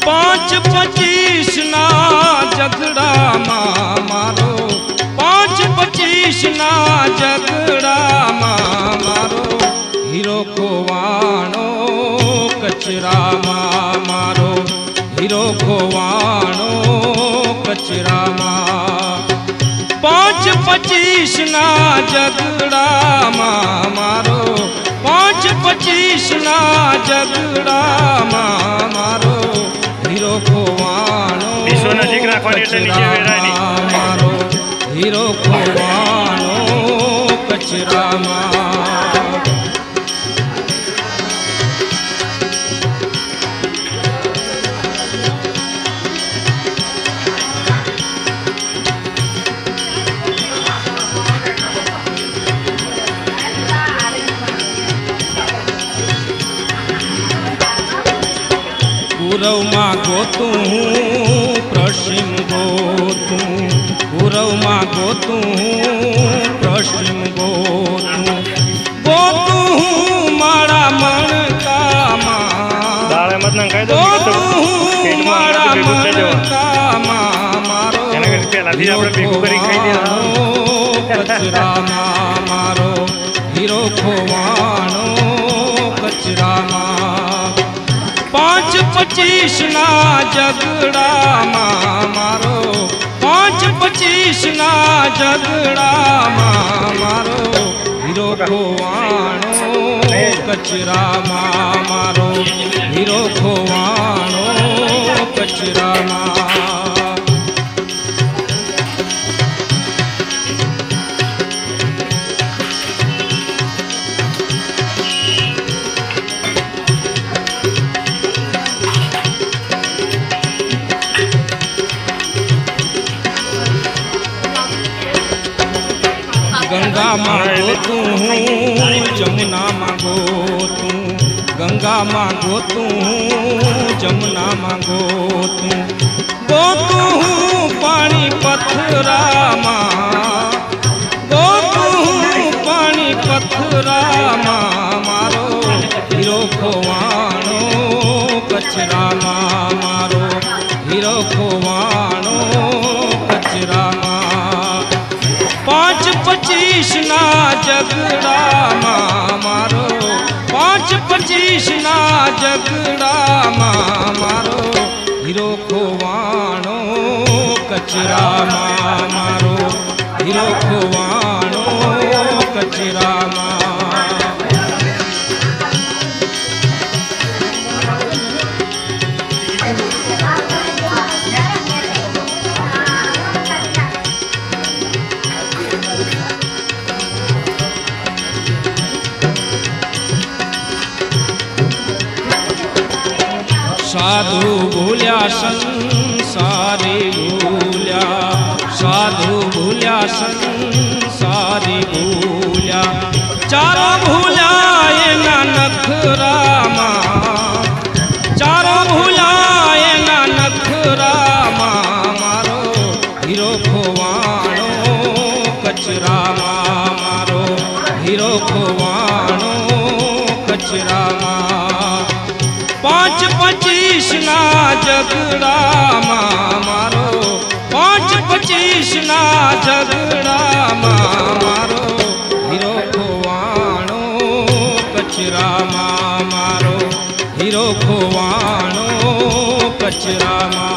5-25 ના ઝઘડામાં મારો 5-25 ના ઝઘડામાં મારો હીરો ખોવાણો કચરામાં મારો હીરો ખોવાણો કચરામાં 5-25 ના ઝઘડામાં મારો 5-25 ના ઝઘડામાં મારો હીરો ખોવાણો મારો હીરો ખોવાણો કચરામાં પૂરવમાં ગોતું પશ્ચિમ ગોતું પૂરવમાં ગોતું પશ્ચિમ ગોતું ગોતું મારા મણકામાં ગોતું મારા મણકામાં મારો કચરામાં મારો હીરો ખોવાણો કચરામાં 5-25 ના ઝઘડામાં મારો 5-25 ના ઝઘડામાં મારો હીરો ખોવાણો કચરામાં મારો હીરો ખોવાણો કચરામાં ગંગામાં ગોતું જમુનામાં ગોતું ગંગામાં ગોતું જમુનામાં ગોતું ગોતું પાણી પથરામાં ગોતું પાણી પથરામાં મારો હીરો ખોવાણો કચરામાં મારો હીરો ખોવાણો કચરામાં 5-25 ના ઝઘડામાં મારો 5-25 ના ઝઘડામાં મારો હીરો ખોવાણો કચરામાં મારો હીરો ખોવાણો કચરામાં સાધુ ભૂલ્યા સંસારે ભૂલ્યા સાધુ ભૂલ્યા સંસારે ભૂલ્યા ચારો ભૂલ્યા એના નખરામાં ચારો ભૂલ્યા એના નખરામાં મારો હીરો ખોવાણો કચરામાં મારો હીરો ખોવાણો કચરામાં 5-25 ના ઝઘડામાં મારો 5-25 ના ઝઘડામાં મારો હીરો ખોવાણો કચરામાં મારો હીરો ખોવાણો કચરામાં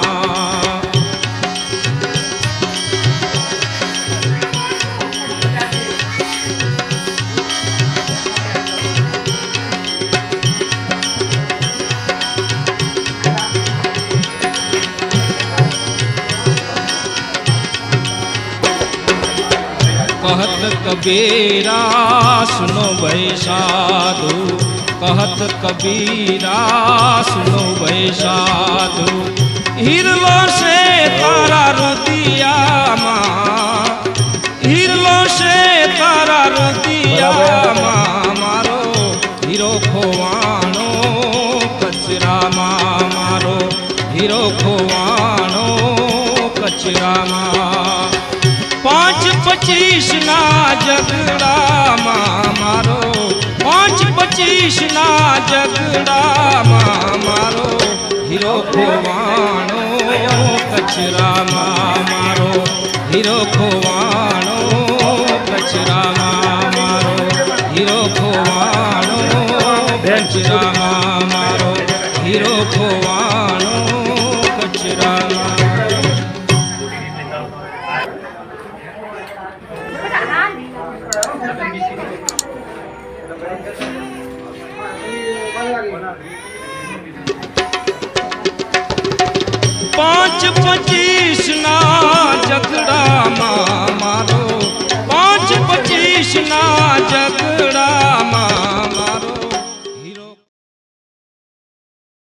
कहत कबीरा सुनो भाई साधु कहत कबीरा सुनो भाई साधु हिरलो से तारा रुदिया माँ हिरलो से तारा रुदिया माँ मारो हीरो खोवाणो कचरा माँ मारो हीरो खोवाणो कचरा माँ 5-25 ના ઝઘડામાં મારો 5-25 ના ઝઘડામાં મારો હીરો ખોવાણો કચરામાં મારો હીરો ખોવાણો કચરામાં મારો હીરો ખોવાણો કચરામાં મારો હીરો ખોવાણો કચરામાં. પાંચ 25 ના ઝઘડામાં મારો 5 25 ના ઝઘડા